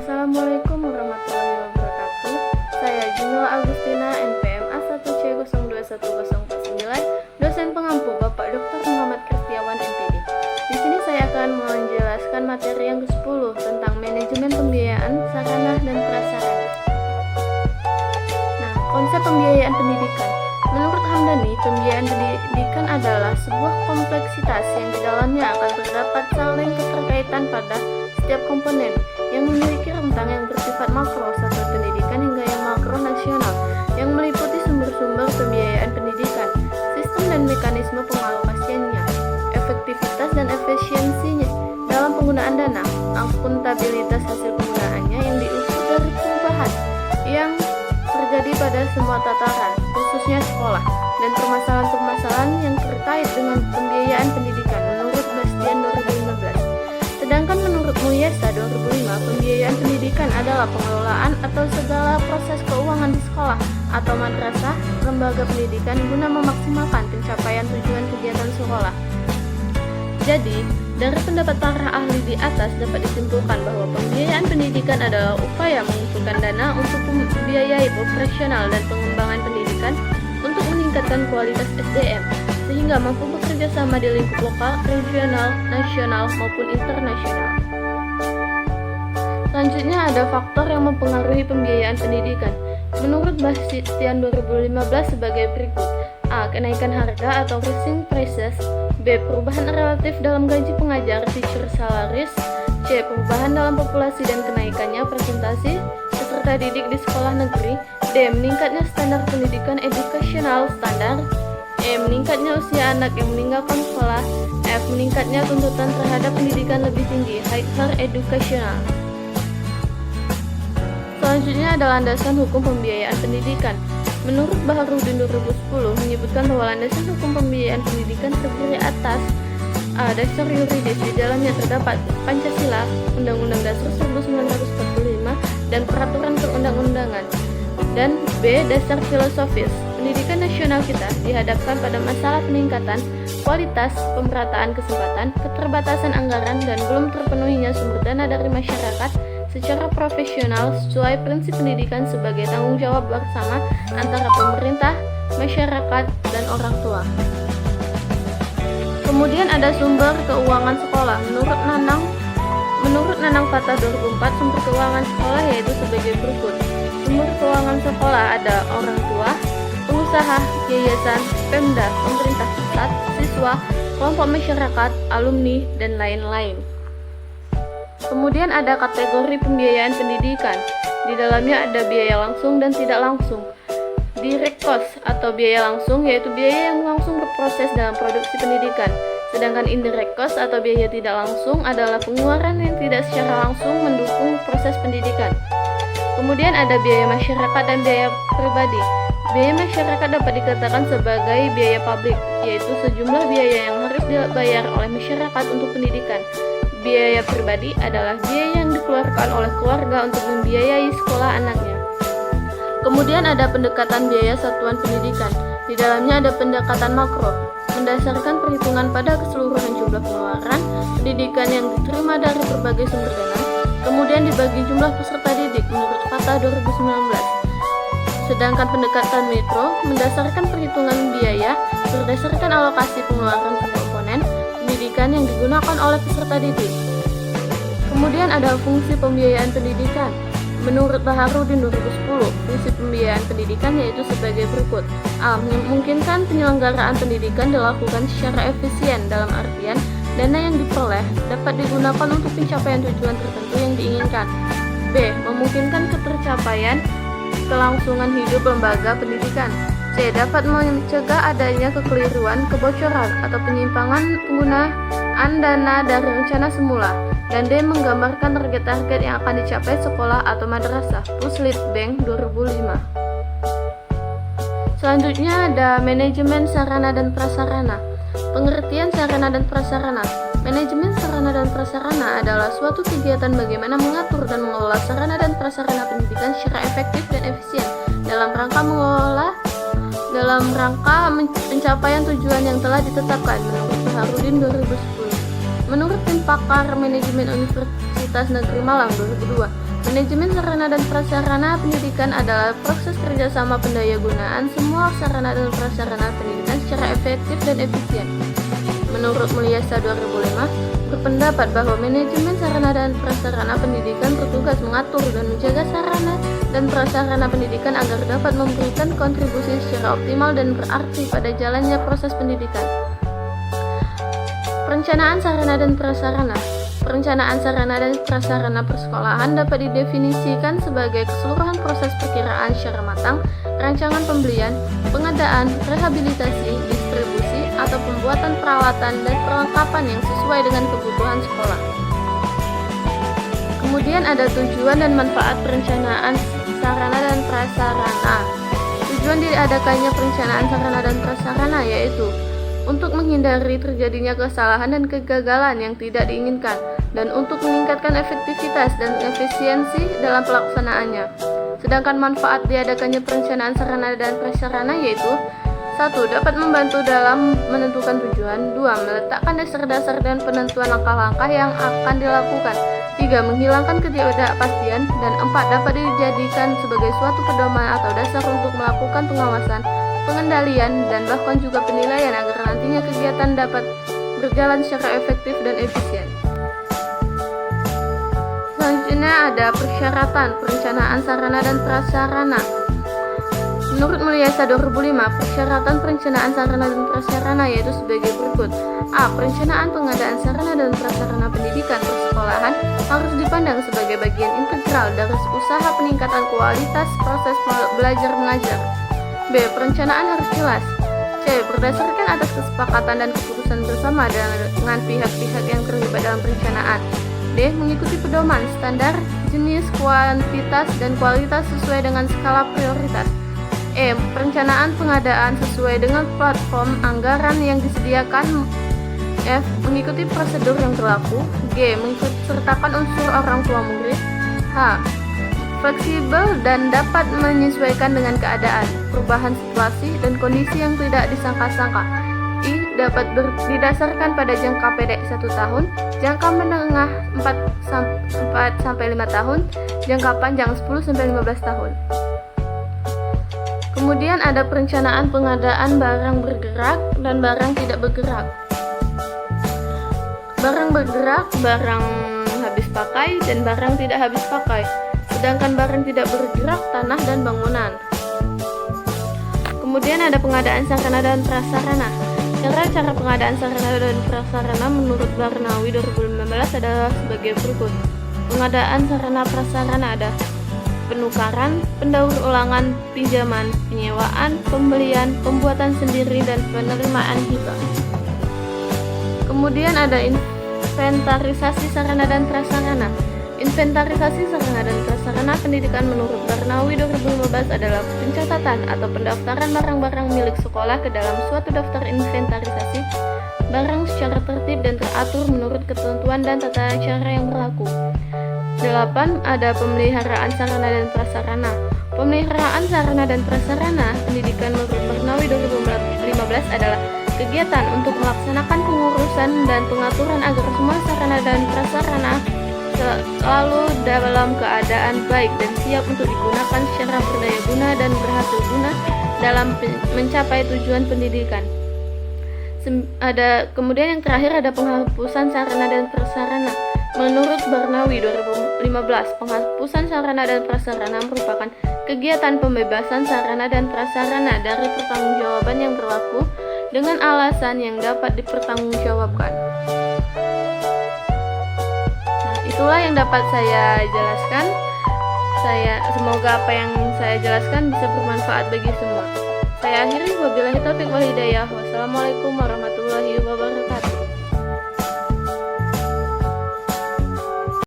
Assalamualaikum warahmatullahi wabarakatuh. Saya Junila Agustina, NPM A1C021149, dosen pengampu Bapak Dr. Muhammad Kristiawan, MPD. Di sini saya akan menjelaskan materi yang ke-10 tentang manajemen pembiayaan sarana dan prasarana. Nah, konsep pembiayaan pendidikan. Menurut Hamdani, pembiayaan pendidikan adalah sebuah kompleksitas yang di dalamnya akan terdapat saling keterkaitan pada setiap komponen yang memiliki rentang yang bersifat makro satuan pendidikan hingga yang makro nasional yang meliputi sumber-sumber pembiayaan pendidikan, sistem dan mekanisme pengalokasiannya, efektivitas dan efisiensinya dalam penggunaan dana, akuntabilitas hasil penggunaannya yang diukur dari perubahan yang terjadi pada semua tataran, khususnya sekolah, dan permasalahan-permasalahan yang terkait dengan pembiayaan pendidikan menurut Bastian 2015. Sedangkan menurut Muyesa 2005, pembiayaan pendidikan adalah pengelolaan atau segala proses keuangan di sekolah atau madrasah, lembaga pendidikan guna memaksimalkan pencapaian tujuan kegiatan sekolah. Jadi, dari pendapat para ahli di atas dapat disimpulkan bahwa pembiayaan pendidikan adalah upaya mengumpulkan dana untuk membiayai operasional dan pengembangan pendidikan untuk meningkatkan kualitas SDM, sehingga mampu bekerja sama di lingkup lokal, regional, nasional, maupun internasional. Selanjutnya ada faktor yang mempengaruhi pembiayaan pendidikan. Menurut Bastian 2015 sebagai berikut. A. Kenaikan harga atau rising prices. B. Perubahan relatif dalam gaji pengajar teacher salaries. C. Perubahan dalam populasi dan kenaikannya presentasi peserta didik di sekolah negeri. D. Meningkatnya standar pendidikan edukasional standar. E. Meningkatnya usia anak yang meninggalkan sekolah. F. Meningkatnya tuntutan terhadap pendidikan lebih tinggi higher educational. Selanjutnya adalah landasan hukum pembiayaan pendidikan. Menurut Baharudin 2010 menyebutkan bahwa landasan hukum pembiayaan pendidikan terdiri atas A. Dasar yuridis, di dalamnya terdapat Pancasila, Undang-Undang Dasar 1945, dan peraturan perundang-undangan. Dan B. Dasar filosofis, pendidikan nasional kita dihadapkan pada masalah peningkatan kualitas, pemerataan kesempatan, keterbatasan anggaran, dan belum terpenuhinya sumber dana dari masyarakat secara profesional sesuai prinsip pendidikan sebagai tanggung jawab bersama antara pemerintah, masyarakat, dan orang tua. Kemudian ada sumber keuangan sekolah. Menurut Nanang Fatah 2004, sumber keuangan sekolah yaitu sebagai berikut. Sumber keuangan sekolah ada orang tua, pengusaha, yayasan, Pemda, pemerintah pusat, siswa, kelompok masyarakat, alumni, dan lain-lain. Kemudian ada kategori pembiayaan pendidikan. Di dalamnya ada biaya langsung dan tidak langsung. Direct cost atau biaya langsung yaitu biaya yang langsung berproses dalam produksi pendidikan. Sedangkan indirect cost atau biaya tidak langsung adalah pengeluaran yang tidak secara langsung mendukung proses pendidikan. Kemudian ada biaya masyarakat dan biaya pribadi. Biaya masyarakat dapat dikatakan sebagai biaya publik, yaitu sejumlah biaya yang harus dibayar oleh masyarakat untuk pendidikan. Biaya pribadi adalah biaya yang dikeluarkan oleh keluarga untuk membiayai sekolah anaknya. Kemudian ada pendekatan biaya satuan pendidikan. Di dalamnya ada pendekatan makro, mendasarkan perhitungan pada keseluruhan jumlah pengeluaran pendidikan yang diterima dari berbagai sumber dana, kemudian dibagi jumlah peserta didik menurut Fatah 2019. Sedangkan pendekatan mikro mendasarkan perhitungan biaya berdasarkan alokasi pengeluaran per komponen pendidikan yang digunakan oleh peserta didik. Kemudian ada fungsi pembiayaan pendidikan. Menurut Baharudin 2010, fungsi pembiayaan pendidikan yaitu sebagai berikut. A. Memungkinkan penyelenggaraan pendidikan dilakukan secara efisien dalam artian dana yang diperoleh dapat digunakan untuk pencapaian tujuan tertentu yang diinginkan. B. Memungkinkan ketercapaian kelangsungan hidup lembaga pendidikan. C. Dapat mencegah adanya kekeliruan, kebocoran, atau penyimpangan penggunaan dana dari rencana semula. Dan D. Menggambarkan target-target yang akan dicapai sekolah atau madrasah. Puslitbank 2005. Selanjutnya ada manajemen sarana dan prasarana. Pengertian sarana dan prasarana. Manajemen sarana dan prasarana adalah suatu kegiatan bagaimana mengatur dan mengelola sarana dan prasarana pendidikan secara efektif dan efisien dalam rangka pencapaian tujuan yang telah ditetapkan menurut Baharudin 2010. Menurut tim pakar manajemen Universitas Negeri Malang 2002, Manajemen sarana dan prasarana pendidikan adalah proses kerjasama pendayagunaan semua sarana dan prasarana pendidikan secara efektif dan efisien. Menurut Mulyasa 2005, berpendapat bahwa manajemen sarana dan prasarana pendidikan bertugas mengatur dan menjaga sarana dan prasarana pendidikan agar dapat memberikan kontribusi secara optimal dan berarti pada jalannya proses pendidikan. Perencanaan sarana dan prasarana. Perencanaan sarana dan prasarana persekolahan dapat didefinisikan sebagai keseluruhan proses perkiraan secara matang, rancangan pembelian, pengadaan, rehabilitasi, distribusi, atau pembuatan peralatan dan perlengkapan yang sesuai dengan kebutuhan sekolah. Kemudian ada tujuan dan manfaat perencanaan sarana dan prasarana. Tujuan diadakannya perencanaan sarana dan prasarana yaitu untuk menghindari terjadinya kesalahan dan kegagalan yang tidak diinginkan, dan untuk meningkatkan efektivitas dan efisiensi dalam pelaksanaannya. Sedangkan manfaat diadakannya perencanaan sarana dan prasarana yaitu 1. Dapat membantu dalam menentukan tujuan. 2. Meletakkan dasar-dasar dan penentuan langkah-langkah yang akan dilakukan. 3. Menghilangkan ketidakpastian. Dan 4. Dapat dijadikan sebagai suatu pedoman atau dasar untuk melakukan pengawasan, pengendalian, dan bahkan juga penilaian agar nantinya kegiatan dapat berjalan secara efektif dan efisien. Selanjutnya ada persyaratan perencanaan sarana dan prasarana. Menurut Mulyasa 2005, persyaratan perencanaan sarana dan prasarana yaitu sebagai berikut. A. Perencanaan pengadaan sarana dan prasarana pendidikan persekolahan harus dipandang sebagai bagian integral dari usaha peningkatan kualitas proses belajar mengajar. B. Perencanaan harus jelas. C. Berdasarkan atas kesepakatan dan keputusan bersama dengan pihak-pihak yang terlibat dalam perencanaan. D. Mengikuti pedoman, standar, jenis, kuantitas, dan kualitas sesuai dengan skala prioritas. E. Perencanaan pengadaan sesuai dengan platform anggaran yang disediakan. F. Mengikuti prosedur yang berlaku. G. Mengikutsertakan unsur orang tua murid. H. Fleksibel dan dapat menyesuaikan dengan keadaan, perubahan situasi, dan kondisi yang tidak disangka-sangka. I. Dapat didasarkan pada jangka pendek 1 tahun, jangka menengah 4-5 tahun, jangka panjang 10-15 tahun. Kemudian ada perencanaan pengadaan barang bergerak dan barang tidak bergerak. Barang bergerak, barang habis pakai, dan barang tidak habis pakai. Sedangkan barang tidak bergerak, tanah dan bangunan. Kemudian ada pengadaan sarana dan prasarana. Cara pengadaan sarana dan prasarana menurut Barnawi 2015 adalah sebagai berikut. Pengadaan sarana prasarana ada penukaran, pendaur ulangan, pinjaman, penyewaan, pembelian, pembuatan sendiri, dan penerimaan hibah. Kemudian ada inventarisasi sarana dan prasarana. Inventarisasi sarana dan prasarana pendidikan menurut Barnawi 2015 adalah pencatatan atau pendaftaran barang-barang milik sekolah ke dalam suatu daftar inventarisasi barang secara tertib dan teratur menurut ketentuan dan tata cara yang berlaku. 8. Ada pemeliharaan sarana dan prasarana. Pemeliharaan sarana dan prasarana pendidikan menurut Barnawi 2015 adalah kegiatan untuk melaksanakan pengurusan dan pengaturan agar semua sarana dan prasarana selalu dalam keadaan baik dan siap untuk digunakan secara berdaya guna dan berhasil guna dalam mencapai tujuan pendidikan. Kemudian yang terakhir ada penghapusan sarana dan prasarana. Menurut Barnawi 2015, penghapusan sarana dan prasarana merupakan kegiatan pembebasan sarana dan prasarana dari pertanggungjawaban yang berlaku dengan alasan yang dapat dipertanggungjawabkan. Itulah yang dapat saya jelaskan. Semoga apa yang saya jelaskan bisa bermanfaat bagi semua. Saya akhiri, wabillahi taufiq wal hidayah. Wassalamualaikum warahmatullahi wabarakatuh.